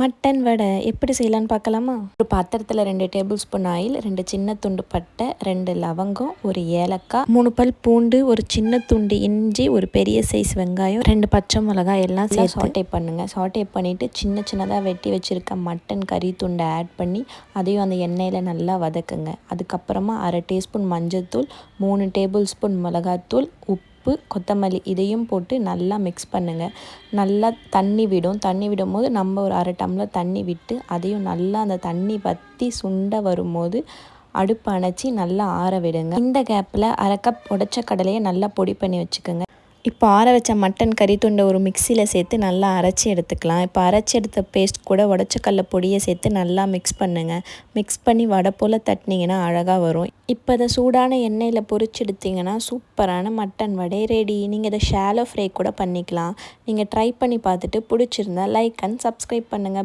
Mutton வடை எப்படி செய்யலான்னு பார்க்கலாமா? ஒரு பாத்திரத்தில் 2 டேபிள் ஸ்பூன் ஆயில், 2 சின்ன துண்டு பட்டை, 2 லவங்கம், ஒரு ஏலக்காய், 3 பல் பூண்டு, ஒரு சின்ன துண்டு இஞ்சி, ஒரு பெரிய சைஸ் வெங்காயம், 2 பச்சை மிளகாய் எல்லாம் சேர்த்து சாட்டே பண்ணுங்கள். சாட்டே பண்ணிவிட்டு சின்ன சின்னதாக வெட்டி வச்சுருக்க மட்டன் கறி துண்டை ஆட் பண்ணி அதையும் அந்த எண்ணெயில் நல்லா வதக்குங்க. அதுக்கப்புறமா 1/2 டீஸ்பூன் மஞ்சள்தூள், 3 டேபிள் ஸ்பூன் மிளகாத்தூள், உப்பு, கொத்தமல்லி இதையும் போட்டு நல்லா மிக்ஸ் பண்ணுங்கள். நல்லா தண்ணி விடும்போது நம்ம ஒரு 1/2 டம்ளர் தண்ணி விட்டு அதையும் நல்லா அந்த தண்ணி வற்றி சுண்ட வரும்போது அடுப்பு அணைச்சி நல்லா ஆற விடுங்க. இந்த கேப்பில் 1/2 கப் உடைச்ச கடலையை நல்லா பொடி பண்ணி வச்சுக்கோங்க. இப்போ ஆற வச்ச மட்டன் கறி துண்டை ஒரு மிக்சியில் சேர்த்து நல்லா அரைச்சி எடுத்துக்கலாம். இப்போ அரைச்சி எடுத்த பேஸ்ட் கூட உடைச்ச கடலை பொடியை சேர்த்து நல்லா மிக்ஸ் பண்ணுங்கள். மிக்ஸ் பண்ணி வடை போல் தட்டினீங்கன்னா அழகாக வரும். இப்போ இதை சூடான எண்ணெயில் பொரிச்சு எடுத்திங்கன்னா சூப்பரான மட்டன் வடை ரெடி. நீங்கள் இதை ஷாலோ ஃப்ரை கூட பண்ணிக்கலாம். நீங்கள் ட்ரை பண்ணி பார்த்துட்டு பிடிச்சிருந்தா லைக் அண்ட் சப்ஸ்கிரைப் பண்ணுங்கள்.